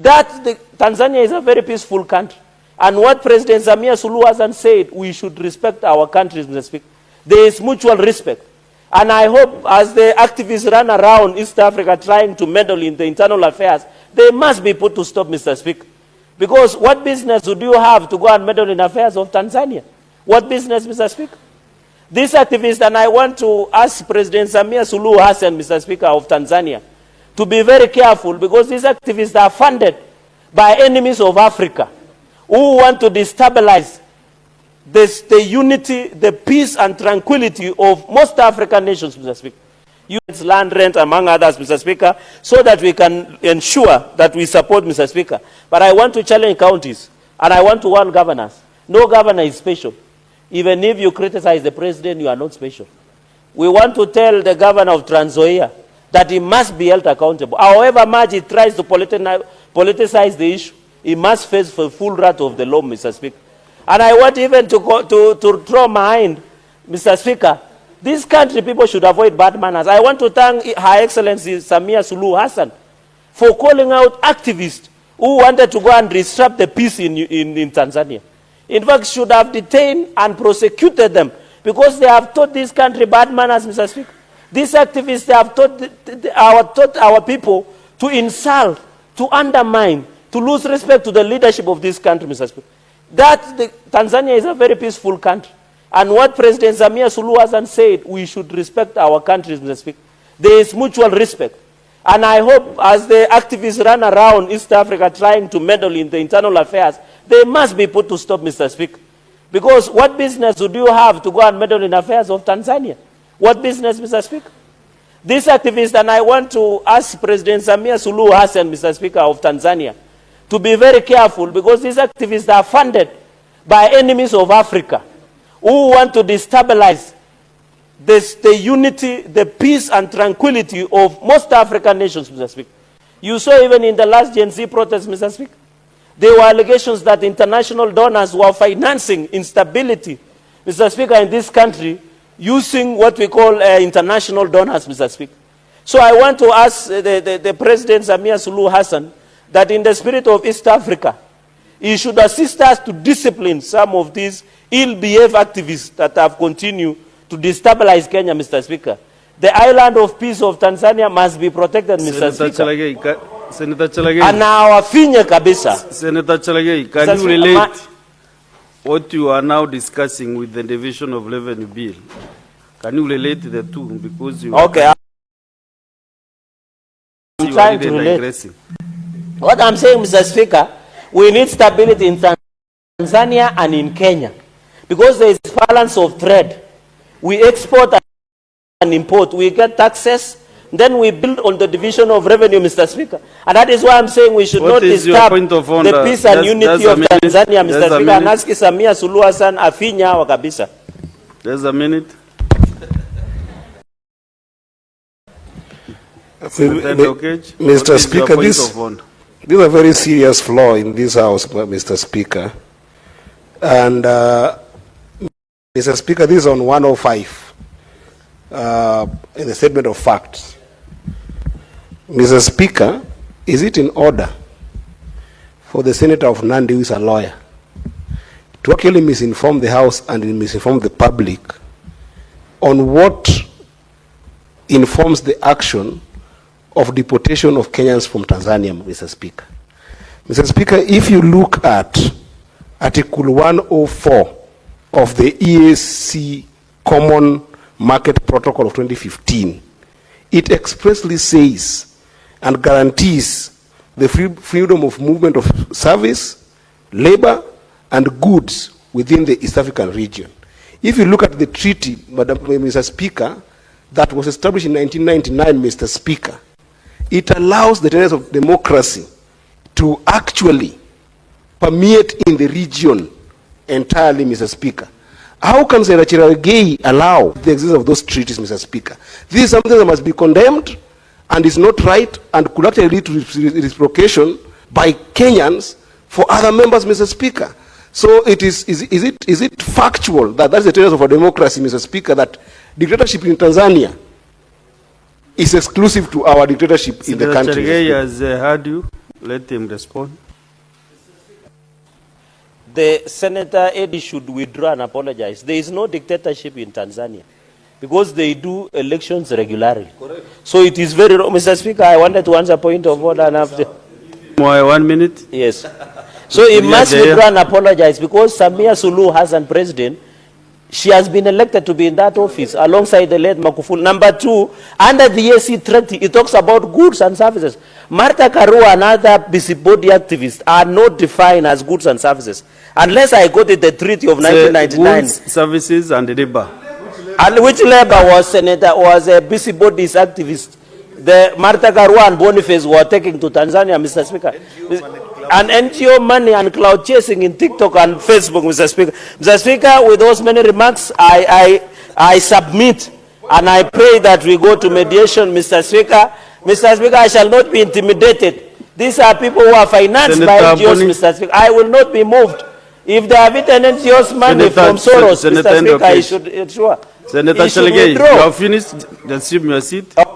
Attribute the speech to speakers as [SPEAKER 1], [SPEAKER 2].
[SPEAKER 1] Tanzania is a very peaceful country. And what President Samia Suluhu said, we should respect our countries, Mr. Speaker. There is mutual respect. And I hope as the activists run around East Africa trying to meddle in the internal affairs, they must be put to stop, Mr. Speaker. Because what business would you have to go and meddle in affairs of Tanzania? What business, Mr. Speaker? These activists, and I want to ask President Samia Suluhu, Mr. Speaker, of Tanzania, to be very careful, because these activists are funded by enemies of Africa who want to destabilize the unity, the peace and tranquility of most African nations, Mr. Speaker. U.S. land rent, among others, Mr. Speaker, so that we can ensure that we support, Mr. Speaker. But I want to challenge counties, and I want to warn governors. No governor is special. Even if you criticize the president, you are not special. We want to tell the governor of Trans Nzoia that he must be held accountable. However much he tries to politicize the issue, he must face the full wrath of the law, Mr. Speaker. And I want even to throw mind, Mr. Speaker, this country people should avoid bad manners. I want to thank Her Excellency Samia Suluhu for calling out activists who wanted to go and disrupt the peace in Tanzania. In fact, should have detained and prosecuted them because they have taught this country bad manners, Mr. Speaker. These activists, they have taught our people to insult, to undermine, to lose respect to the leadership of this country, Mr. Speaker. Tanzania is a very peaceful country. And what President Samia Suluhu said, we should respect our countries, Mr. Speaker. There is mutual respect. And I hope as the activists run around East Africa trying to meddle in the internal affairs, they must be put to stop, Mr. Speaker. Because what business would you have to go and meddle in affairs of Tanzania? What business, Mr. Speaker? These activists, and I want to ask President Samia Suluhu Mr. Speaker, of Tanzania, to be very careful, because these activists are funded by enemies of Africa who want to destabilize the unity, the peace and tranquility of most African nations, Mr. Speaker. You saw even in the last Gen Z protest, Mr. Speaker, there were allegations that international donors were financing instability, Mr. Speaker, in this country using what we call international donors, Mr. Speaker. So I want to ask the President Samia Suluhu that in the spirit of East Africa, he should assist us to discipline some of these ill-behaved activists that have continued to destabilize Kenya, Mr. Speaker. The island of peace of Tanzania must be protected, Mr. Speaker.
[SPEAKER 2] Senator Cherargei.
[SPEAKER 1] Anawafinya kabisa.
[SPEAKER 2] Senator Cherargei, can you relate what you are now discussing with the division of revenue bill? Can you relate the two? Because you
[SPEAKER 1] okay. I'm trying to relate. What I'm saying, Mr. Speaker, we need stability in Tanzania and in Kenya, because there is balance of trade. We export and import. We get taxes. Then we build on the division of revenue, Mr. Speaker. And that is why I'm saying we should not disturb the peace and unity of Tanzania, Mr. Speaker. And ask Samia Suluhu afinya wa kabisa.
[SPEAKER 2] There's a minute.
[SPEAKER 3] Mr. Speaker, this is a very serious flaw in this House, Mr. Speaker. And, Mr. Speaker, this is on 105 in the statement of facts. Mr. Speaker, is it in order for the Senator of Nandi, who is a lawyer, to actually misinform the House and misinform the public on what informs the action of deportation of Kenyans from Tanzania, Mr. Speaker? Mr. Speaker, if you look at Article 104 of the EAC Common Market Protocol of 2015, it expressly says and guarantees the freedom of movement of service, labor, and goods within the East African region. If you look at the treaty, Mr. Speaker, that was established in 1999, Mr. Speaker, it allows the tenets of democracy to actually permeate in the region entirely, Mr. Speaker. How can Senator Cherargei allow the existence of those treaties, Mr. Speaker? This is something that must be condemned and is not right and could actually lead to reciprocation by Kenyans for other members, Mr. Speaker. So is it factual that that's the tenets of our democracy, Mr. Speaker, that dictatorship in Tanzania is exclusive to our dictatorship in the country?
[SPEAKER 2] Cherargei has heard you. Let him respond.
[SPEAKER 1] The Senator Eddie should withdraw and apologize. There is no dictatorship in Tanzania because they do elections regularly. Correct. So it is very wrong. Mr. Speaker, I wanted to answer point of order and after.
[SPEAKER 2] 1 minute?
[SPEAKER 1] Yes. So he must withdraw and apologize because Samia Suluhu Hassan president, she has been elected to be in that office alongside the late Magufuli. Number 2, under the AC Treaty, it talks about goods and services. Martha Karua and other busybody activists are not defined as goods and services. Unless I go to the treaty of 1999.
[SPEAKER 2] Goods, services and labor.
[SPEAKER 1] And which labor was a busybodies activist? The Martha Karua and Boniface were taking to Tanzania, Mr. Speaker. And NGO money and cloud chasing in TikTok and Facebook, Mr. Speaker. Mr. Speaker, with those many remarks, I submit and I pray that we go to mediation, Mr. Speaker. Mr. Speaker, I shall not be intimidated. These are people who are financed by NGOs, Mr. Speaker. I will not be moved. If they have eaten NGOs money from Soros, Mr. Speaker, I should ensure.
[SPEAKER 2] Senator Cherargei, you have finished. Assume your seat.